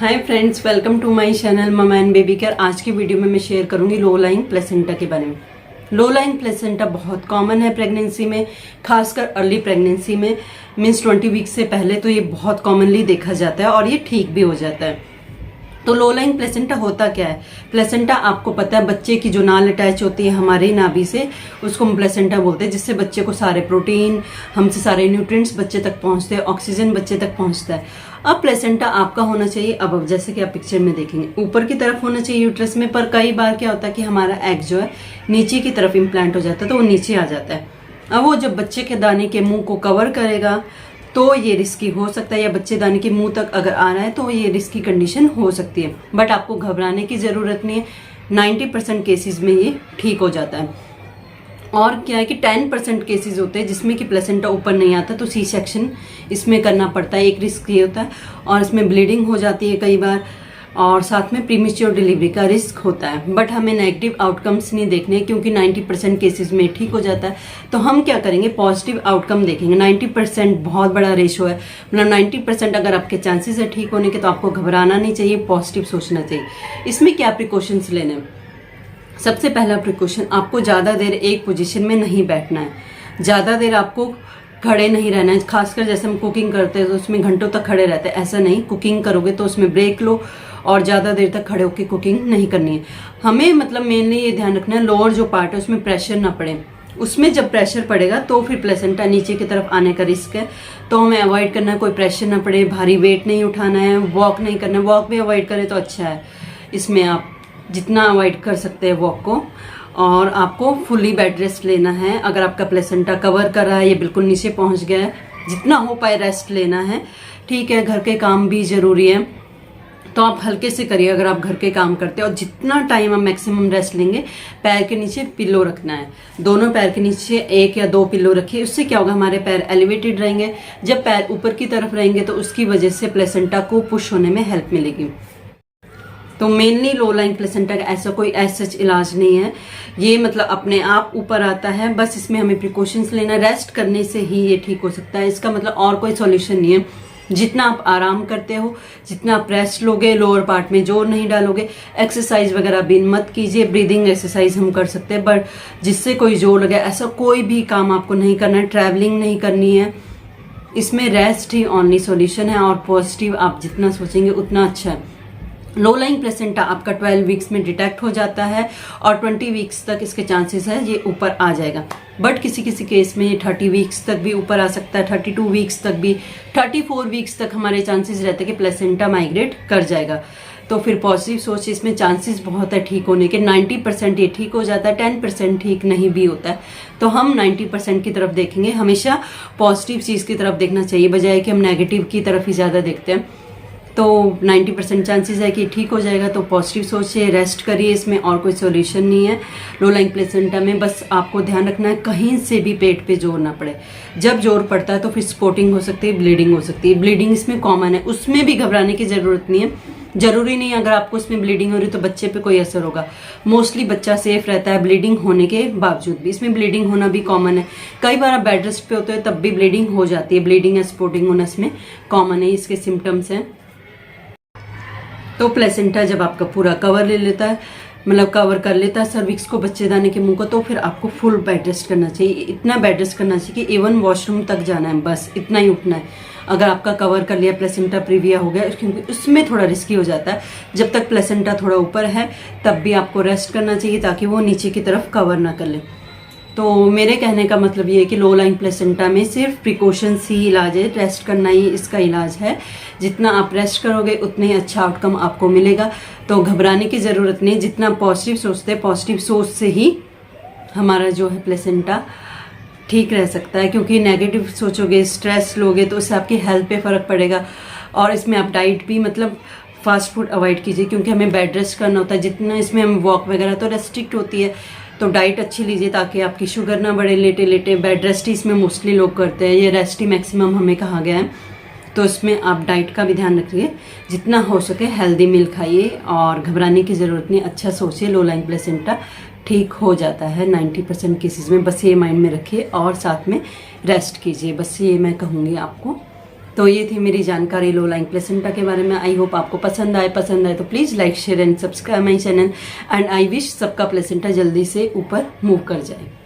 Hi friends, welcome to my channel mama and baby care. आज की video में मैं शेयर करूंगी लो लाइंग प्लेसेंटा के बारे में। लो लाइंग प्लेसेंटा बहुत कॉमन है प्रेगनेंसी में, खासकर अर्ली प्रेगनेंसी में, मीन्स 20 वीक से पहले तो ये बहुत कॉमनली देखा जाता है और ये ठीक भी हो जाता है। तो लो लाइंग प्लेसेंटा होता क्या है? प्लेसेंटा आपको पता है, बच्चे की जो नाल अटैच होती है हमारे नाभि से, उसको हम प्लेसेंटा बोलते हैं, जिससे बच्चे को सारे प्रोटीन, हमसे सारे न्यूट्रिएंट्स बच्चे तक पहुंचते हैं, ऑक्सीजन बच्चे तक पहुंचता है। अब प्लेसेंटा आपका होना चाहिए अब जैसे कि आप पिक्चर में देखेंगे ऊपर की तरफ होना चाहिए यूट्रस में, पर कई बार क्या होता है कि हमारा एग जो है नीचे की तरफ इम्प्लांट हो जाता है, तो वो नीचे आ जाता है। अब वो जब बच्चे के दाने के मुंह को कवर करेगा तो ये रिस्की हो सकता है, या बच्चे दाने के मुंह तक अगर आ रहा है तो ये रिस्की कंडीशन हो सकती है। बट आपको घबराने की जरूरत नहीं है, 90% केसेस में ये ठीक हो जाता है। और क्या है कि 10% केसेस होते हैं जिसमें कि प्लेसेंटा ऊपर नहीं आता, तो सी सेक्शन इसमें करना पड़ता है। एक रिस्क ये होता है, और इसमें ब्लीडिंग हो जाती है कई बार, और साथ में प्रीमेच्योर डिलीवरी का रिस्क होता है। बट हमें नेगेटिव आउटकम्स नहीं देखने, क्योंकि 90% केसेस में ठीक हो जाता है। तो हम क्या करेंगे, पॉजिटिव आउटकम देखेंगे। 90% बहुत बड़ा रेशो है, मतलब 90% अगर आपके चांसेस है ठीक होने के, तो आपको घबराना नहीं चाहिए, पॉजिटिव सोचना चाहिए। इसमें क्या प्रिकॉशंस लेने हैं? सबसे पहला प्रिकॉशन, आपको ज़्यादा देर एक पोजीशन में नहीं बैठना है, ज़्यादा देर आपको खड़े नहीं रहना है। खासकर जैसे हम कुकिंग करते हैं तो उसमें घंटों तक खड़े रहते हैं, ऐसा नहीं। कुकिंग करोगे तो उसमें ब्रेक लो, और ज़्यादा देर तक खड़े होकर कुकिंग नहीं करनी है। हमें मतलब मेनली ये ध्यान रखना है लोअर जो पार्ट है उसमें प्रेशर ना पड़े। उसमें जब प्रेशर पड़ेगा तो फिर प्लेसेंटा नीचे की तरफ आने का रिस्क है, तो हमें अवॉइड करना है, कोई प्रेशर ना पड़े, भारी वेट नहीं उठाना है, वॉक नहीं करना है। वॉक भी अवॉइड करें तो अच्छा है, इसमें आप जितना अवॉइड कर सकते हैं वॉक को। और आपको फुली बेड रेस्ट लेना है। अगर आपका प्लेसेंटा कवर कर रहा है, ये बिल्कुल नीचे पहुंच गया है, जितना हो पाए रेस्ट लेना है। ठीक है, घर के काम भी जरूरी है, तो आप हल्के से करिए अगर आप घर के काम करते हैं। और जितना टाइम हम मैक्सिमम रेस्ट लेंगे, पैर के नीचे पिल्लो रखना है। दोनों पैर के नीचे 1 या 2 पिल्लो रखिए। उससे क्या होगा, हमारे पैर एलिवेटेड रहेंगे। जब पैर ऊपर की तरफ रहेंगे तो उसकी वजह से प्लेसेंटा को पुश होने में हेल्प मिलेगी। तो मेनली लो लाइंग प्लेसेंटा का ऐसा कोई सच इलाज नहीं है, ये मतलब अपने आप ऊपर आता है। बस इसमें हमें प्रिकॉशंस लेना, रेस्ट करने से ही ये ठीक हो सकता है। इसका मतलब और कोई सॉल्यूशन नहीं है। जितना आप आराम करते हो, जितना आप रेस्ट लोगे, लोअर पार्ट में जोर नहीं डालोगे, एक्सरसाइज वगैरह भी मत कीजिए। ब्रीदिंग एक्सरसाइज हम कर सकते हैं, बट जिससे कोई जोर लगे ऐसा कोई भी काम आपको नहीं करना है। ट्रैवलिंग नहीं करनी है, इसमें रेस्ट ही ओनली सॉल्यूशन है। और पॉजिटिव आप जितना सोचेंगे उतना अच्छा है। लो लाइंग प्लेसेंटा आपका 12 वीक्स में डिटेक्ट हो जाता है, और 20 वीक्स तक इसके चांसेस है ये ऊपर आ जाएगा। बट किसी किसी केस में ये 30 वीक्स तक भी ऊपर आ सकता है, 32 वीक्स तक भी, 34 वीक्स तक हमारे चांसेस रहते हैं कि प्लेसेंटा माइग्रेट कर जाएगा। तो फिर पॉजिटिव सोच, इसमें चांसेस बहुत है ठीक होने के। 90% ये ठीक हो जाता है, 10% ठीक नहीं भी होता है। तो हम 90% की तरफ देखेंगे, हमेशा पॉजिटिव चीज़ की तरफ देखना चाहिए, बजाय कि हम नेगेटिव की तरफ ही ज़्यादा देखते हैं। तो 90% चांसेस है कि ठीक हो जाएगा। तो पॉजिटिव सोचिए, रेस्ट करिए, इसमें और कोई सॉल्यूशन नहीं है। लो लाइंग प्लेसेंटा में बस आपको ध्यान रखना है कहीं से भी पेट पे जोर ना पड़े। जब जोर पड़ता है तो फिर स्पॉटिंग हो सकती है, ब्लीडिंग हो सकती है। ब्लीडिंग इसमें कॉमन है, उसमें भी घबराने की जरूरत नहीं है। जरूरी नहीं अगर आपको इसमें ब्लीडिंग हो रही तो बच्चे पे कोई असर होगा। मोस्टली बच्चा सेफ रहता है ब्लीडिंग होने के बावजूद भी। इसमें ब्लीडिंग होना भी कॉमन है, कई बार आप बेड रेस्ट पे होते हैं तब भी ब्लीडिंग हो जाती है। ब्लीडिंग या स्पॉटिंग होना इसमें कॉमन है, इसके सिम्टम्स हैं। तो प्लेसेंटा जब आपका पूरा कवर ले लेता है, मतलब कवर कर लेता है सर्विक्स को, बच्चेदानी के मुंह को, तो फिर आपको फुल बेड रेस्ट करना चाहिए। इतना बेड रेस्ट करना चाहिए कि इवन वॉशरूम तक जाना है, बस इतना ही उठना है। अगर आपका कवर कर लिया, प्लेसेंटा प्रीविया हो गया, क्योंकि उसमें थोड़ा रिस्की हो जाता है। जब तक प्लेसेंटा थोड़ा ऊपर है तब भी आपको रेस्ट करना चाहिए, ताकि वो नीचे की तरफ कवर ना कर ले। तो मेरे कहने का मतलब ये है कि लो लाइंग प्लेसेंटा में सिर्फ प्रिकॉशंस ही इलाज है, रेस्ट करना ही इसका इलाज है। जितना आप रेस्ट करोगे उतने ही अच्छा आउटकम आपको मिलेगा। तो घबराने की ज़रूरत नहीं, जितना पॉजिटिव सोचते हैं, पॉजिटिव सोच से ही हमारा जो है प्लेसेंटा ठीक रह सकता है। क्योंकि नेगेटिव सोचोगे, स्ट्रेस लोगे, तो उससे आपकी हेल्थ पे फ़र्क पड़ेगा। और इसमें आप डाइट भी मतलब फास्ट फूड अवॉइड कीजिए, क्योंकि हमें बेड रेस्ट करना होता है। जितना इसमें हम वॉक वगैरह तो रेस्ट्रिक्ट होती है, तो डाइट अच्छी लीजिए ताकि आपकी शुगर ना बढ़े लेटे लेटे। बेड रेस्ट ही इसमें मोस्टली लोग करते हैं, ये रेस्ट ही मैक्सिमम हमें कहा गया है। तो इसमें आप डाइट का भी ध्यान रखिए, जितना हो सके हेल्दी मील खाइए, और घबराने की ज़रूरत नहीं, अच्छा सोचिए। लो लाइंग प्लेसेंटा ठीक हो जाता है 90% केसेस में, बस ये माइंड में रखिए। और साथ में रेस्ट कीजिए, बस ये मैं कहूँगी आपको। तो ये थी मेरी जानकारी लो लाइंग प्लेसेंटा के बारे में। आई होप आपको पसंद आए तो please like share and subscribe my channel and I wish सबका प्लेसेंटा जल्दी से ऊपर मूव कर जाए।